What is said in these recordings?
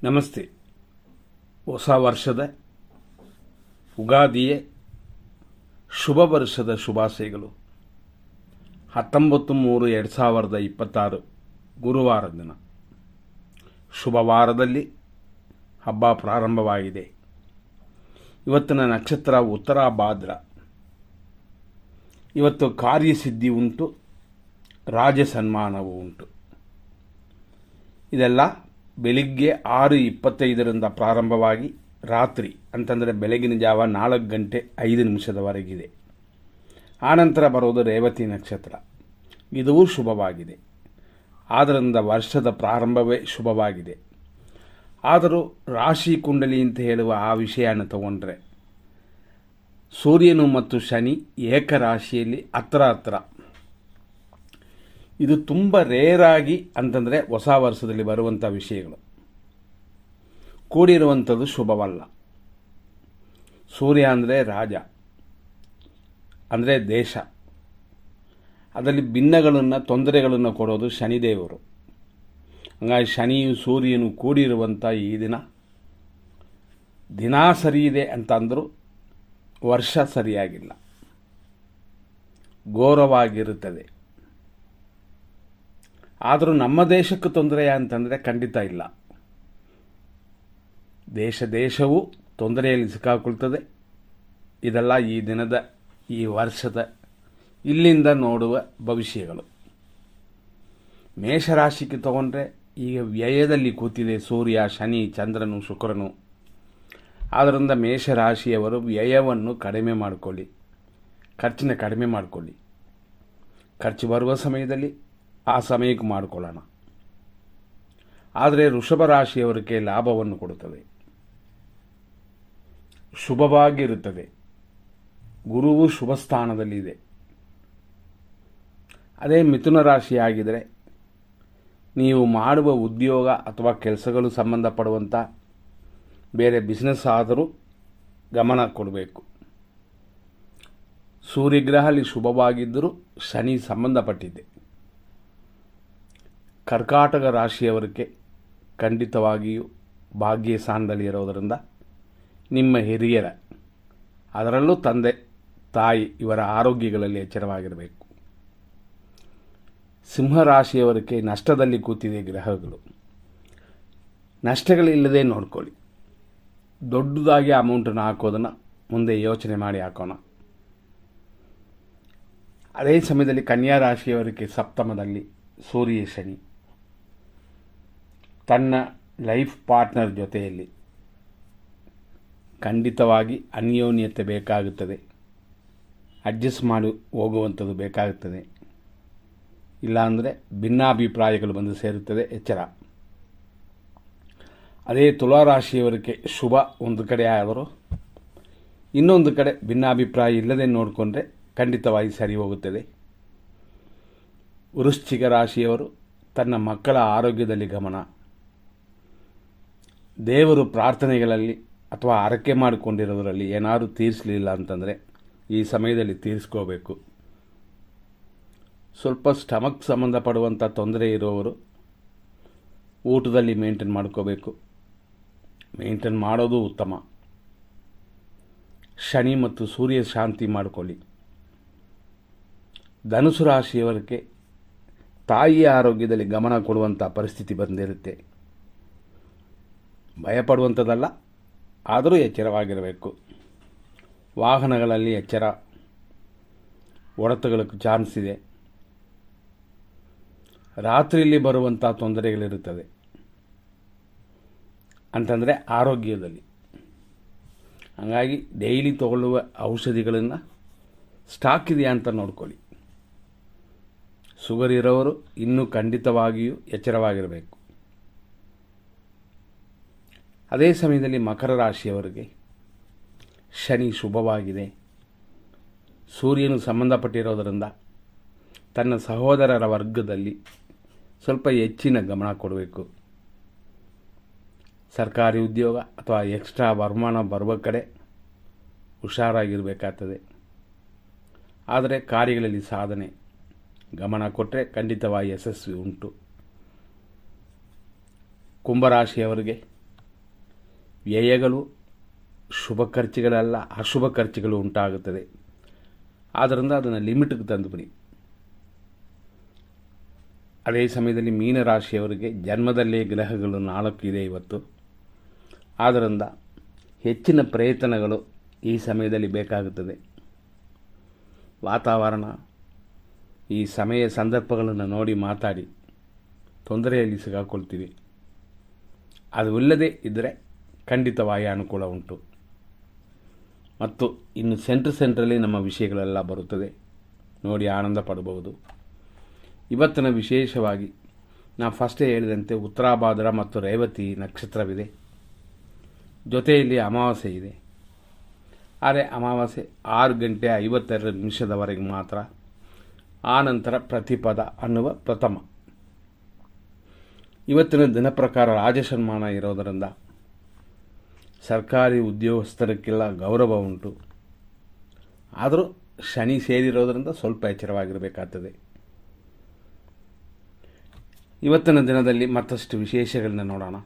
ನಮಸ್ತೆ. ಹೊಸ ವರ್ಷದ ಉಗಾದಿಯೇ ಶುಭ ವರ್ಷದ ಶುಭಾಶಯಗಳು. 19/3/2026 ಗುರುವಾರ ದಿನ ಶುಭವಾರದಲ್ಲಿ ಹಬ್ಬ ಪ್ರಾರಂಭವಾಗಿದೆ. ಇವತ್ತಿನ ನಕ್ಷತ್ರ ಉತ್ತರ ಭಾದ್ರ. ಇವತ್ತು ಕಾರ್ಯಸಿದ್ಧಿ ಉಂಟು, ರಾಜ ಸನ್ಮಾನವೂ ಉಂಟು. ಇದೆಲ್ಲ ಬೆಳಿಗ್ಗೆ 6:25 ಪ್ರಾರಂಭವಾಗಿ ರಾತ್ರಿ ಅಂತಂದರೆ ಬೆಳಗಿನ ಜಾವ 4:05 ಆನಂತರ ಬರೋದು ರೇವತಿ ನಕ್ಷತ್ರ. ಇದೂ ಶುಭವಾಗಿದೆ. ಆದ್ದರಿಂದ ವರ್ಷದ ಪ್ರಾರಂಭವೇ ಶುಭವಾಗಿದೆ. ಆದರೂ ರಾಶಿ ಕುಂಡಲಿ ಅಂತ ಹೇಳುವ ಆ ವಿಷಯನ ತಗೊಂಡ್ರೆ ಸೂರ್ಯನು ಮತ್ತು ಶನಿ ಏಕರಾಶಿಯಲ್ಲಿ ಹತ್ರ ಇದು ತುಂಬ ರೇರಾಗಿ ಅಂತಂದರೆ ಹೊಸ ವರ್ಷದಲ್ಲಿ ಬರುವಂಥ ವಿಷಯಗಳು. ಕೂಡಿರುವಂಥದ್ದು ಶುಭವಲ್ಲ. ಸೂರ್ಯ ಅಂದರೆ ರಾಜ, ಅಂದರೆ ದೇಶ. ಅದರಲ್ಲಿ ಭಿನ್ನಗಳನ್ನು ತೊಂದರೆಗಳನ್ನು ಕೊಡೋದು ಶನಿದೇವರು. ಹಂಗಾಗಿ ಶನಿಯು ಸೂರ್ಯನು ಕೂಡಿರುವಂಥ ಈ ದಿನ ಸರಿ ಇದೆ ಅಂತಂದರೂ ವರ್ಷ ಸರಿಯಾಗಿಲ್ಲ, ಘೋರವಾಗಿರುತ್ತದೆ. ಆದರೂ ನಮ್ಮ ದೇಶಕ್ಕೆ ತೊಂದರೆಯ ಅಂತಂದರೆ ಖಂಡಿತ ಇಲ್ಲ. ದೇಶವು ತೊಂದರೆಯಲ್ಲಿ ಸಿಕ್ಕಾಕೊಳ್ತದೆ. ಇದೆಲ್ಲ ಈ ದಿನದ, ಈ ವರ್ಷದ ಇಲ್ಲಿಂದ ನೋಡುವ ಭವಿಷ್ಯಗಳು. ಮೇಷರಾಶಿಗೆ ತಗೊಂಡ್ರೆ ಈಗ ವ್ಯಯದಲ್ಲಿ ಕೂತಿದೆ ಸೂರ್ಯ, ಶನಿ, ಚಂದ್ರನು, ಶುಕ್ರನು. ಆದ್ದರಿಂದ ಮೇಷರಾಶಿಯವರು ವ್ಯಯವನ್ನು ಕಡಿಮೆ ಮಾಡಿಕೊಳ್ಳಿ, ಖರ್ಚನ್ನ ಕಡಿಮೆ ಮಾಡಿಕೊಳ್ಳಿ. ಖರ್ಚು ಬರುವ ಸಮಯದಲ್ಲಿ ಆ ಸಮಯಕ್ಕೆ ಮಾಡಿಕೊಳ್ಳೋಣ. ಆದರೆ ವೃಷಭ ರಾಶಿಯವರಿಗೆ ಲಾಭವನ್ನು ಕೊಡುತ್ತದೆ, ಶುಭವಾಗಿರುತ್ತದೆ. ಗುರುವು ಶುಭ ಸ್ಥಾನದಲ್ಲಿದೆ. ಅದೇ ಮಿಥುನ ರಾಶಿಯಾಗಿದ್ದರೆ ನೀವು ಮಾಡುವ ಉದ್ಯೋಗ ಅಥವಾ ಕೆಲಸಗಳು ಸಂಬಂಧಪಡುವಂಥ ಬೇರೆ ಬಿಸ್ನೆಸ್ ಆದರೂ ಗಮನ ಕೊಡಬೇಕು. ಸೂರ್ಯಗ್ರಹ ಅಲ್ಲಿ ಶುಭವಾಗಿದ್ದರೂ ಶನಿ ಸಂಬಂಧಪಟ್ಟಿದೆ. ಕರ್ಕಾಟಕ ರಾಶಿಯವರಿಗೆ ಖಂಡಿತವಾಗಿಯೂ ಭಾಗ್ಯ ಸ್ಥಾನದಲ್ಲಿ ಇರೋದರಿಂದ ನಿಮ್ಮ ಹಿರಿಯರ, ಅದರಲ್ಲೂ ತಂದೆ ತಾಯಿ ಇವರ ಆರೋಗ್ಯಗಳಲ್ಲಿ ಎಚ್ಚರವಾಗಿರಬೇಕು. ಸಿಂಹರಾಶಿಯವರಿಗೆ ನಷ್ಟದಲ್ಲಿ ಕೂತಿದೆ ಗ್ರಹಗಳು. ನಷ್ಟಗಳಿಲ್ಲದೆ ನೋಡ್ಕೊಳ್ಳಿ. ದೊಡ್ಡದಾಗಿ ಅಮೌಂಟನ್ನು ಹಾಕೋದನ್ನು ಮುಂದೆ ಯೋಚನೆ ಮಾಡಿ ಹಾಕೋಣ. ಅದೇ ಸಮಯದಲ್ಲಿ ಕನ್ಯಾ ರಾಶಿಯವರಿಗೆ ಸಪ್ತಮದಲ್ಲಿ ಸೂರ್ಯ ಶನಿ ತನ್ನ ಲೈಫ್ ಪಾರ್ಟ್ನರ್ ಜೊತೆಯಲ್ಲಿ ಖಂಡಿತವಾಗಿ ಅನ್ಯೋನ್ಯತೆ ಬೇಕಾಗುತ್ತದೆ. ಅಡ್ಜಸ್ಟ್ ಮಾಡಿ ಹೋಗುವಂಥದ್ದು ಬೇಕಾಗುತ್ತದೆ. ಇಲ್ಲಾಂದರೆ ಭಿನ್ನಾಭಿಪ್ರಾಯಗಳು ಬಂದು ಸೇರುತ್ತದೆ, ಎಚ್ಚರ. ಅದೇ ತುಲಾರಾಶಿಯವರಿಗೆ ಶುಭ ಒಂದು ಕಡೆ ಆದರೂ ಇನ್ನೊಂದು ಕಡೆ ಭಿನ್ನಾಭಿಪ್ರಾಯ ಇಲ್ಲದೆ ನೋಡಿಕೊಂಡ್ರೆ ಖಂಡಿತವಾಗಿ ಸರಿ ಹೋಗುತ್ತದೆ. ವೃಶ್ಚಿಕ ರಾಶಿಯವರು ತನ್ನ ಮಕ್ಕಳ ಆರೋಗ್ಯದಲ್ಲಿ ಗಮನ, ದೇವರು ಪ್ರಾರ್ಥನೆಗಳಲ್ಲಿ ಅಥವಾ ಹರಕೆ ಮಾಡಿಕೊಂಡಿರೋದರಲ್ಲಿ ಏನಾದರೂ ತೀರಿಸಲಿಲ್ಲ ಅಂತಂದರೆ ಈ ಸಮಯದಲ್ಲಿ ತೀರಿಸ್ಕೋಬೇಕು. ಸ್ವಲ್ಪ ಸ್ಟಮಕ್ ಸಂಬಂಧಪಡುವಂಥ ತೊಂದರೆ ಇರೋವರು ಊಟದಲ್ಲಿ ಮೇಂಟೈನ್ ಮಾಡ್ಕೋಬೇಕು. ಮೇಂಟೈನ್ ಮಾಡೋದು ಉತ್ತಮ. ಶನಿ ಮತ್ತು ಸೂರ್ಯ ಶಾಂತಿ ಮಾಡಿಕೊಳ್ಳಿ. ಧನುಸು ರಾಶಿಯವರಿಗೆ ತಾಯಿಯ ಆರೋಗ್ಯದಲ್ಲಿ ಗಮನ ಕೊಡುವಂಥ ಪರಿಸ್ಥಿತಿ ಬಂದಿರುತ್ತೆ. ಭಯಪಡುವಂಥದ್ದಲ್ಲ, ಆದರೂ ಎಚ್ಚರವಾಗಿರಬೇಕು. ವಾಹನಗಳಲ್ಲಿ ಎಚ್ಚರ, ಹೊಡೆತಗಳಿಗೆ ಚಾನ್ಸ್ ಇದೆ. ರಾತ್ರಿಯಲ್ಲಿ ಬರುವಂಥ ತೊಂದರೆಗಳಿರುತ್ತದೆ ಅಂತಂದರೆ ಆರೋಗ್ಯದಲ್ಲಿ. ಹಾಗಾಗಿ ಡೈಲಿ ತಗೊಳ್ಳುವ ಔಷಧಿಗಳನ್ನು ಸ್ಟಾಕ್ ಇದೆಯಾ ಅಂತ ನೋಡ್ಕೊಳ್ಳಿ. ಶುಗರ್ ಇರೋರು ಇನ್ನೂ ಖಂಡಿತವಾಗಿಯೂ ಎಚ್ಚರವಾಗಿರಬೇಕು. ಅದೇ ಸಮಯದಲ್ಲಿ ಮಕರ ರಾಶಿಯವರಿಗೆ ಶನಿ ಶುಭವಾಗಿದೆ. ಸೂರ್ಯನು ಸಂಬಂಧಪಟ್ಟಿರೋದರಿಂದ ತನ್ನ ಸಹೋದರರ ವರ್ಗದಲ್ಲಿ ಸ್ವಲ್ಪ ಹೆಚ್ಚಿನ ಗಮನ ಕೊಡಬೇಕು. ಸರ್ಕಾರಿ ಉದ್ಯೋಗ ಅಥವಾ ಎಕ್ಸ್ಟ್ರಾ ವರಮಾನ ಬರುವ ಕಡೆ ಹುಷಾರಾಗಿರಬೇಕಾಗ್ತದೆ. ಆದರೆ ಕಾರ್ಯಗಳಲ್ಲಿ ಸಾಧನೆ ಗಮನ ಕೊಟ್ಟರೆ ಖಂಡಿತವಾಗಿ ಯಶಸ್ವಿ ಉಂಟು. ಕುಂಭರಾಶಿಯವರಿಗೆ ವ್ಯಯಗಳು ಶುಭ ಖರ್ಚುಗಳಲ್ಲ, ಅಶುಭ ಖರ್ಚುಗಳು ಉಂಟಾಗುತ್ತದೆ. ಆದ್ದರಿಂದ ಅದನ್ನು ಲಿಮಿಟ್ಗೆ ತಂದುಬಿಡಿ. ಅದೇ ಸಮಯದಲ್ಲಿ ಮೀನರಾಶಿಯವರಿಗೆ ಜನ್ಮದಲ್ಲೇ ಗ್ರಹಗಳು 4 ಇದೆ ಇವತ್ತು. ಆದ್ದರಿಂದ ಹೆಚ್ಚಿನ ಪ್ರಯತ್ನಗಳು ಈ ಸಮಯದಲ್ಲಿ ಬೇಕಾಗುತ್ತದೆ. ವಾತಾವರಣ, ಈ ಸಮಯ ಸಂದರ್ಭಗಳನ್ನು ನೋಡಿ ಮಾತಾಡಿ ತೊಂದರೆಯಲ್ಲಿ ಸಿಗಾಕೊಳ್ತೀವಿ. ಅದು ಇಲ್ಲದೇ ಇದ್ದರೆ ಖಂಡಿತವಾಗಿ ಅನುಕೂಲ ಉಂಟು. ಮತ್ತು ಇನ್ನು ಸೆಂಟ್ರಲ್ಲಿ ನಮ್ಮ ವಿಷಯಗಳೆಲ್ಲ ಬರುತ್ತದೆ, ನೋಡಿ ಆನಂದ ಪಡಬಹುದು. ಇವತ್ತಿನ ವಿಶೇಷವಾಗಿ ನಾನು ಫಸ್ಟೇ ಹೇಳಿದಂತೆ ಉತ್ತರಾಭಾದ್ರ ಮತ್ತು ರೇವತಿ ನಕ್ಷತ್ರವಿದೆ, ಜೊತೆಯಲ್ಲಿ ಅಮಾವಾಸ್ಯೆ ಇದೆ. ಆದರೆ ಅಮಾವಾಸ್ಯೆ 6:52 ಮಾತ್ರ. ಆ ನಂತರ ಪ್ರತಿಪದ ಅನ್ನುವ ಪ್ರಥಮ. ಇವತ್ತಿನ ದಿನ ಪ್ರಕಾರ ರಾಜಸನ್ಮಾನ ಇರೋದರಿಂದ ಸರ್ಕಾರಿ ಉದ್ಯೋಗಸ್ಥರಕ್ಕೆಲ್ಲ ಗೌರವ ಉಂಟು. ಆದರೂ ಶನಿ ಸೇರಿರೋದರಿಂದ ಸ್ವಲ್ಪ ಎಚ್ಚರವಾಗಿರಬೇಕಾಗ್ತದೆ. ಇವತ್ತಿನ ದಿನದಲ್ಲಿ ಮತ್ತಷ್ಟು ವಿಶೇಷಗಳನ್ನ ನೋಡೋಣ.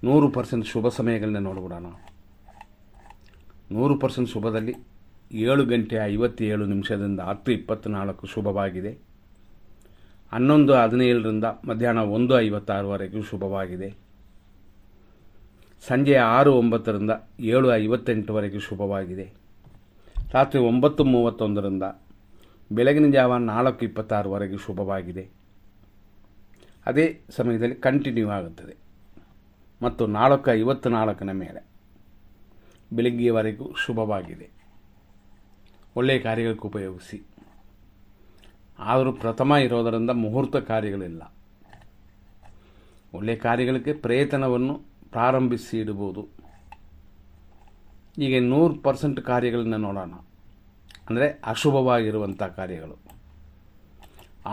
100% ಶುಭ ಸಮಯಗಳನ್ನ ನೋಡಿಬಿಡೋಣ. 100% ಶುಭದಲ್ಲಿ 7:57 10:24 ಶುಭವಾಗಿದೆ. 11:17 ಮಧ್ಯಾಹ್ನ 1:56 ಶುಭವಾಗಿದೆ. ಸಂಜೆ 6:09 7:58 ಶುಭವಾಗಿದೆ. ರಾತ್ರಿ 9:31 ಬೆಳಗಿನ ಜಾವ 4:26 ಶುಭವಾಗಿದೆ. ಅದೇ ಸಮಯದಲ್ಲಿ ಕಂಟಿನ್ಯೂ ಆಗುತ್ತದೆ ಮತ್ತು 4:54 ಮೇಲೆ ಬೆಳಗ್ಗೆಯವರೆಗೂ ಶುಭವಾಗಿದೆ. ಒಳ್ಳೆಯ ಕಾರ್ಯಗಳಿಗೆ ಉಪಯೋಗಿಸಿ. ಆದರೂ ಪ್ರಥಮ ಇರೋದರಿಂದ ಮುಹೂರ್ತ ಕಾರ್ಯಗಳಿಲ್ಲ. ಒಳ್ಳೆಯ ಕಾರ್ಯಗಳಿಗೆ ಪ್ರಯತ್ನವನ್ನು ಪ್ರಾರಂಭಿಸಿ ಇಡಬಹುದು. ಈಗ 100% ಕಾರ್ಯಗಳನ್ನು ನೋಡೋಣ. ಅಂದರೆ ಅಶುಭವಾಗಿರುವಂಥ ಕಾರ್ಯಗಳು.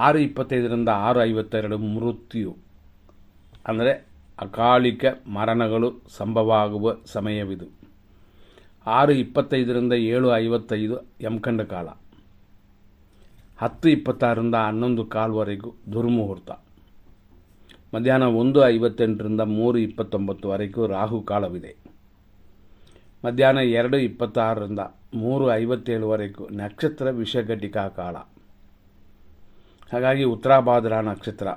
6:25 6:52 ಮೃತ್ಯು, ಅಂದರೆ ಅಕಾಲಿಕ ಮರಣಗಳು ಸಂಭವ ಆಗುವ ಸಮಯವಿದು. 6:25 7:55 ಯಮಕಂಡ ಕಾಲ. 10:26 11:15 ದುರ್ಮುಹೂರ್ತ. ಮಧ್ಯಾಹ್ನ 1:58 3:29 ರಾಹು ಕಾಲವಿದೆ. ಮಧ್ಯಾಹ್ನ 2:26 3:57 ನಕ್ಷತ್ರ ವಿಷಘಟಿಕಾ ಕಾಲ. ಹಾಗಾಗಿ ಉತ್ತರಾಭಾದ್ರ ನಕ್ಷತ್ರ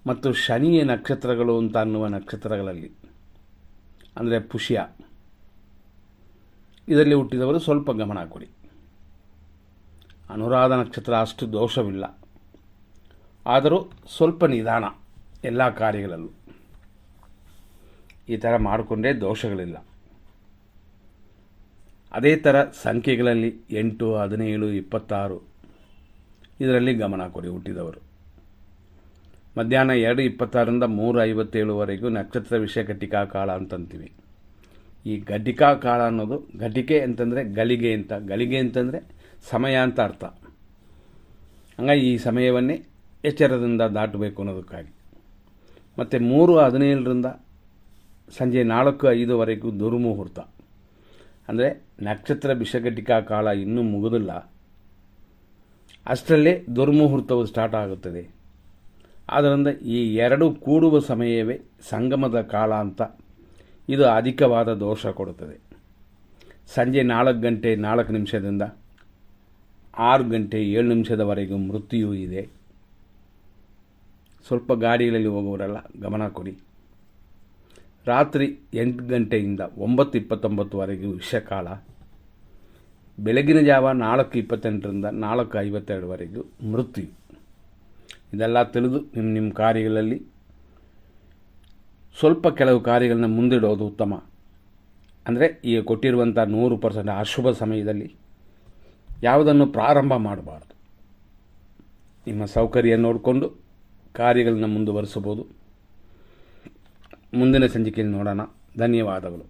ಮತ್ತು ಶನಿಯ ನಕ್ಷತ್ರಗಳು ಅಂತ ಅನ್ನುವ ನಕ್ಷತ್ರಗಳಲ್ಲಿ, ಅಂದರೆ ಪುಷ್ಯ, ಇದರಲ್ಲಿ ಹುಟ್ಟಿದವರು ಸ್ವಲ್ಪ ಗಮನ ಕೊಡಿ. ಅನುರಾಧ ನಕ್ಷತ್ರ ಅಷ್ಟು ದೋಷವಿಲ್ಲ, ಆದರೂ ಸ್ವಲ್ಪ ನಿಧಾನ ಎಲ್ಲ ಕಾರ್ಯಗಳಲ್ಲೂ. ಈ ಥರ ಮಾಡಿಕೊಂಡೇ ದೋಷಗಳಿಲ್ಲ. ಅದೇ ಥರ ಸಂಖ್ಯೆಗಳಲ್ಲಿ 8 17 26 ಇದರಲ್ಲಿ ಗಮನ ಕೊಡಿ ಹುಟ್ಟಿದವರು. ಮಧ್ಯಾಹ್ನ 2:26 3:57 ನಕ್ಷತ್ರ ವಿಷಘಟಿಕಾ ಕಾಲ ಅಂತಂತೀವಿ. ಈ ಘಟಿಕಾ ಕಾಲ ಅನ್ನೋದು, ಘಟಿಕೆ ಅಂತಂದರೆ ಗಳಿಗೆ ಅಂತ, ಗಳಿಗೆ ಅಂತಂದರೆ ಸಮಯ ಅಂತ ಅರ್ಥ. ಹಂಗಾಗಿ ಈ ಸಮಯವನ್ನೇ ಎಚ್ಚರದಿಂದ ದಾಟಬೇಕು ಅನ್ನೋದಕ್ಕಾಗಿ. ಮತ್ತು 3:17 ಸಂಜೆ 4:05 ದುರ್ಮುಹೂರ್ತ. ಅಂದರೆ ನಕ್ಷತ್ರ ವಿಷಘಟಿಕಾ ಕಾಲ ಇನ್ನೂ ಮುಗಿದಿಲ್ಲ, ಅಷ್ಟರಲ್ಲೇ ದುರ್ಮುಹೂರ್ತವು ಸ್ಟಾರ್ಟ್ ಆಗುತ್ತದೆ. ಆದ್ದರಿಂದ ಈ ಎರಡು ಕೂಡುವ ಸಮಯವೇ ಸಂಗಮದ ಕಾಲ ಅಂತ. ಇದು ಅಧಿಕವಾದ ದೋಷ ಕೊಡುತ್ತದೆ. ಸಂಜೆ 4:04 6:07 ಮೃತ್ಯು ಇದೆ. ಸ್ವಲ್ಪ ಗಾಡಿಗಳಲ್ಲಿ ಹೋಗುವವರೆಲ್ಲ ಗಮನ ಕೊಡಿ. ರಾತ್ರಿ 8 ಗಂಟೆಯಿಂದ 9:29 ವಿಷಕಾಲ. ಬೆಳಗಿನ ಜಾವ 4:28 4:52 ಮೃತ್ಯು. ಇದೆಲ್ಲ ತಿಳಿದು ನಿಮ್ಮ ಕಾರ್ಯಗಳಲ್ಲಿ ಸ್ವಲ್ಪ ಕೆಲವು ಕಾರ್ಯಗಳನ್ನ ಮುಂದಿಡೋದು ಉತ್ತಮ. ಅಂದರೆ ಈಗ ಕೊಟ್ಟಿರುವಂಥ 100% ಅಶುಭ ಸಮಯದಲ್ಲಿ ಯಾವುದನ್ನು ಪ್ರಾರಂಭ ಮಾಡಬಾರ್ದು. ನಿಮ್ಮ ಸೌಕರ್ಯ ನೋಡಿಕೊಂಡು ಕಾರ್ಯಗಳನ್ನ ಮುಂದುವರಿಸಬಹುದು. ಮುಂದಿನ ಸಂಚಿಕೆಯಲ್ಲಿ ನೋಡೋಣ. ಧನ್ಯವಾದಗಳು.